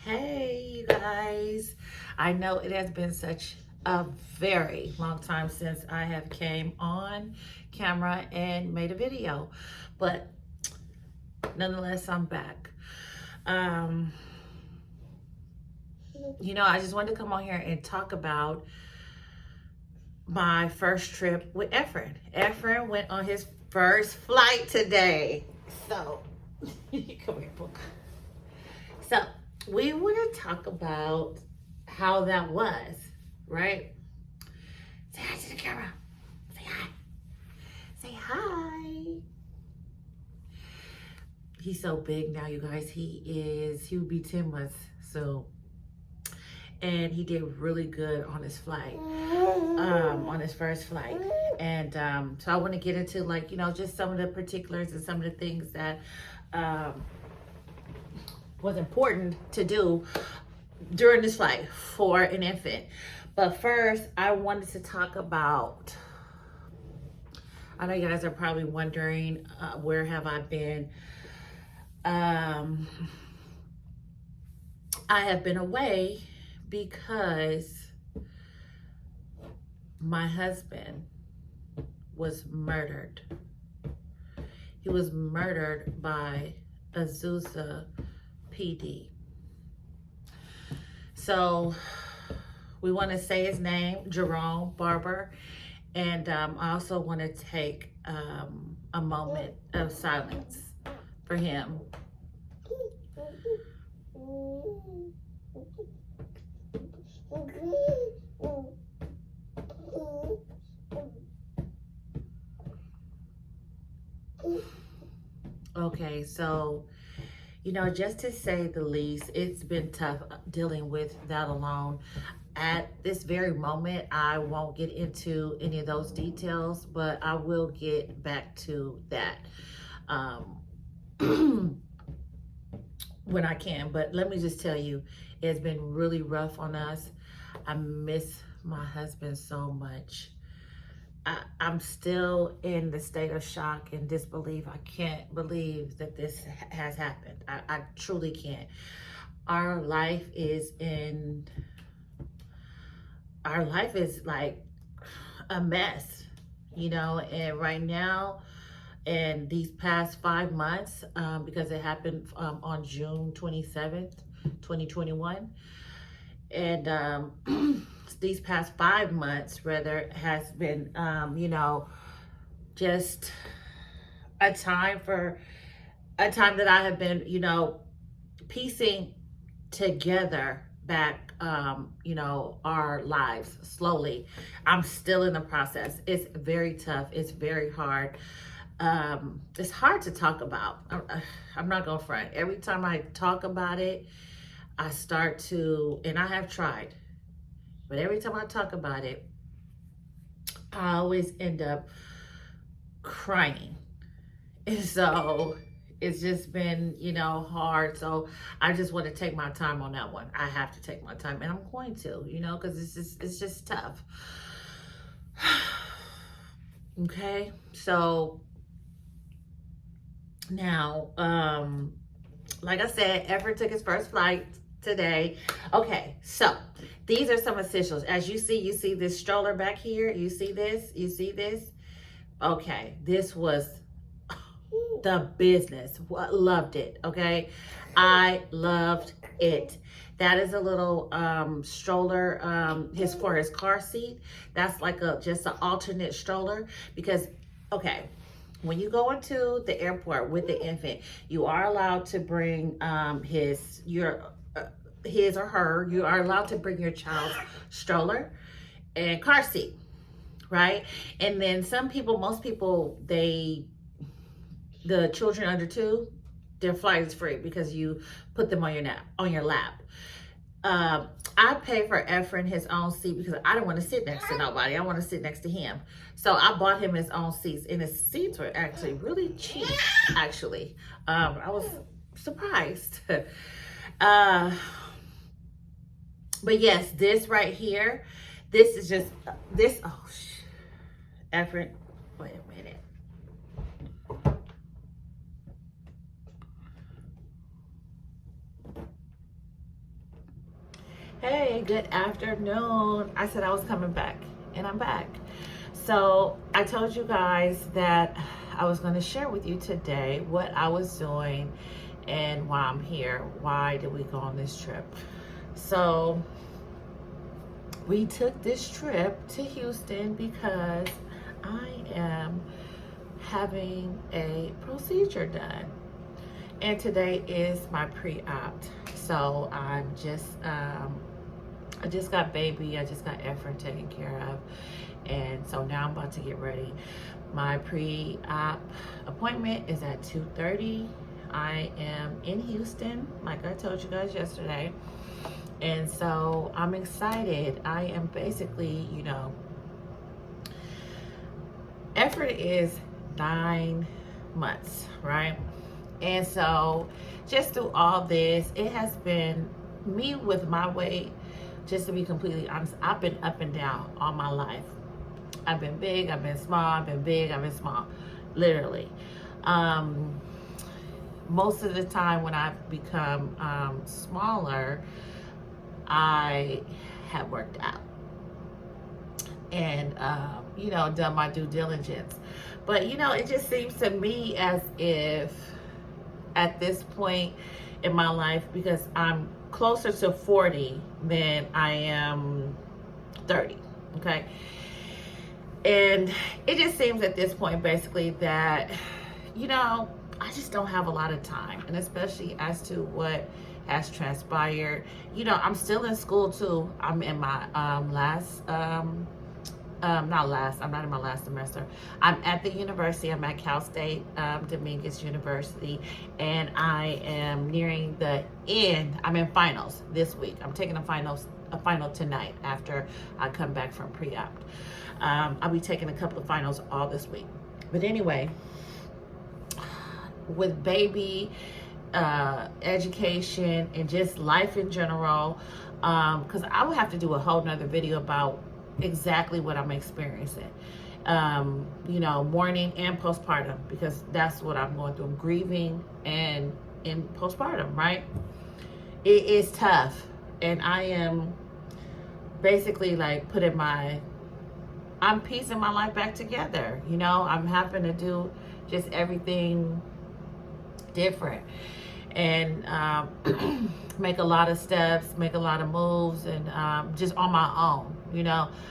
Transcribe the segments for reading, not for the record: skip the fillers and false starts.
Hey, you guys. I know it has been such a very long time since I have came on camera and made a video, but nonetheless, I'm back. I just wanted to come on here and talk about my first trip with Efren. Efren went on his first flight today. So, come here, book. So, we want to talk about how that was, right? Say hi to the camera. Say hi. Say hi. He's so big now, you guys. He'll be 10 months soon. And he did really good on his flight, on his first flight. And so I want to get into just some of the particulars and some of the things that was important to do during this flight for an infant. But first, I wanted to talk about, I know you guys are probably wondering, where have I been? I have been away because my husband was murdered. He was murdered by Azusa PD. So we want to say his name, Jerome Barber, and I also want to take a moment of silence for him. Okay, so just to say the least, it's been tough dealing with that alone. At this very moment, I won't get into any of those details, but I will get back to that when I can. But let me just tell you, it's been really rough on us. I miss my husband so much. I'm still in the state of shock and disbelief. I can't believe that this has happened. I truly can't. Our life is like a mess, and right now, and these past 5 months, because it happened on June 27th, 2021. And these past 5 months, rather, has been, just a time that I have been, piecing together back, our lives slowly. I'm still in the process. It's very tough. It's very hard. It's hard to talk about. I'm not gonna front. Every time I talk about it, I start to, and I have tried, but every time I talk about it, I always end up crying. And so it's just been, hard. So I just want to take my time on that one. I have to take my time, and I'm going to, because it's just tough. Okay, so now, like I said, Efren took his first flight today. Okay, so these are some essentials. As you see this stroller back here. You see this? Okay, this was the business. Loved it. Okay, I loved it. That is a little stroller for his car seat. That's like just an alternate stroller, because when you go into the airport with the infant, you are allowed to bring his or her. You are allowed to bring your child's stroller and car seat, right? And then most people, the children under 2, their flight is free because you put them on your lap. I pay for Efren his own seat because I don't want to sit next to nobody. I want to sit next to him. So I bought him his own seats, and his seats were actually really cheap, actually. I was surprised. But yes, this right here, this is just, Efren, wait a minute. Hey, good afternoon. I said I was coming back, and I'm back. So I told you guys that I was going to share with you today what I was doing and why I'm here. Why did we go on this trip? So we took this trip to Houston because I am having a procedure done. And today is my pre-op. So I just got baby, I just got Efren taken care of. And so now I'm about to get ready. My pre-op appointment is at 2:30. I am in Houston, like I told you guys yesterday. And so I'm excited. I am basically, Efren is 9 months, right? And so just through all this, it has been me with my weight. Just to be completely honest, I've been up and down all my life. I've been big, I've been small, I've been big, I've been small, literally. Most of the time when I've become smaller, I have worked out and, done my due diligence. But, it just seems to me as if at this point in my life, because I'm closer to 40 than I am 30, okay? And it just seems at this point basically that, I just don't have a lot of time, and especially as to what has transpired. I'm still in school too. I'm in my I'm not in my last semester. I'm at the university. I'm at Cal State Dominguez University, and I am nearing the end. I'm in finals this week. I'm taking a final tonight after I come back from pre-op. I'll be taking a couple of finals all this week. But anyway, with baby, education, and just life in general, because I would have to do a whole nother video about exactly what I'm experiencing, morning and postpartum, because that's what I'm going through. I'm grieving and in postpartum, right? It is tough, and I am basically like I'm piecing my life back together. I'm having to do just everything different, and make a lot of steps, make a lot of moves, and just on my own.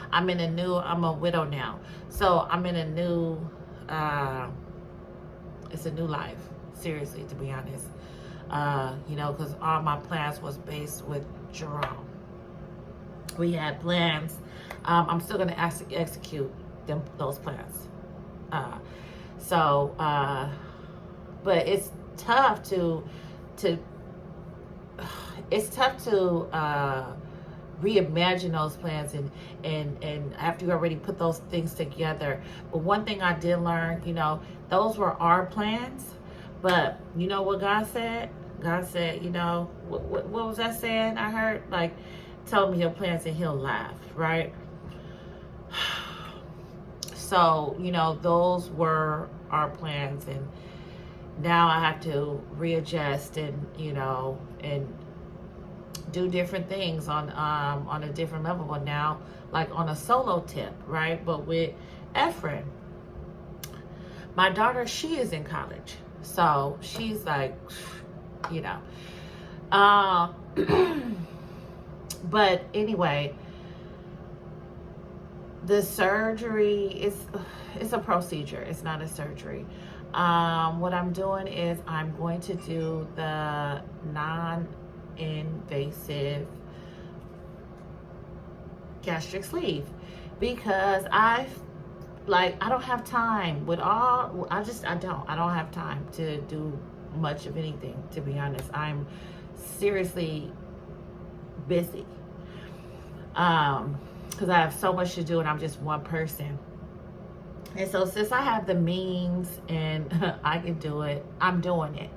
I'm a widow now, so I'm in a new, it's a new life, seriously, to be honest. Because all my plans was based with Jerome. We had plans. I'm still going to execute those plans. But it's tough to reimagine those plans and after you already put those things together. But one thing I did learn, those were our plans, but you know what God said? God said, what was that saying I heard? Like, tell me your plans and he'll laugh, right? So, those were our plans, and now I have to readjust and, and do different things on a different level. But now, like on a solo tip, right? But with Efren, my daughter, she is in college, so she's like, but anyway, the surgery it's a procedure. It's not a surgery. What I'm doing is I'm going to do the non-invasive gastric sleeve, because I don't have time I don't have time to do much of anything, to be honest. I'm seriously busy, because I have so much to do and I'm just one person. And so since I have the means and I can do it, I'm doing it.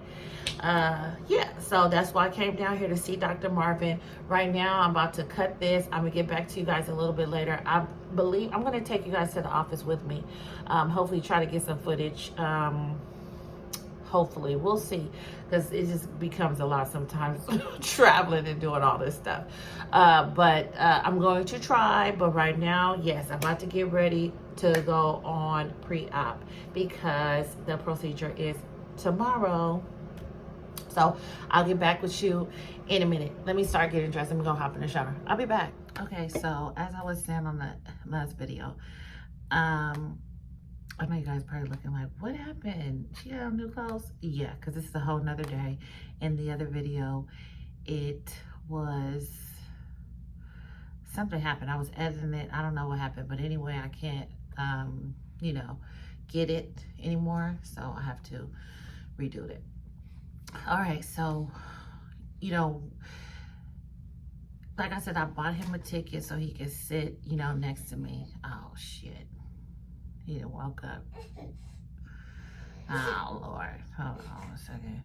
So that's why I came down here to see Dr. Marvin. Right now, I'm about to cut this. I'm gonna get back to you guys a little bit later. I believe I'm gonna take you guys to the office with me. Hopefully try to get some footage. Hopefully, we'll see, because it just becomes a lot sometimes traveling and doing all this stuff. But I'm going to try. But right now, yes, I'm about to get ready to go on pre-op because the procedure is tomorrow. So I'll get back with you in a minute. Let me start getting dressed. I'm gonna hop in the shower. I'll be back. Okay, so as I was saying on the last video, I know you guys probably looking like, what happened? She got new clothes? Yeah, because this is a whole nother day. In the other video, it was, something happened. I was editing it. I don't know what happened, but anyway, I can't, you know, get it anymore. So I have to redo it. All right, so, you know, like I said, I bought him a ticket so he could sit, you know, next to me. Oh, shit. He done woke up. Oh, Lord. Hold on a second.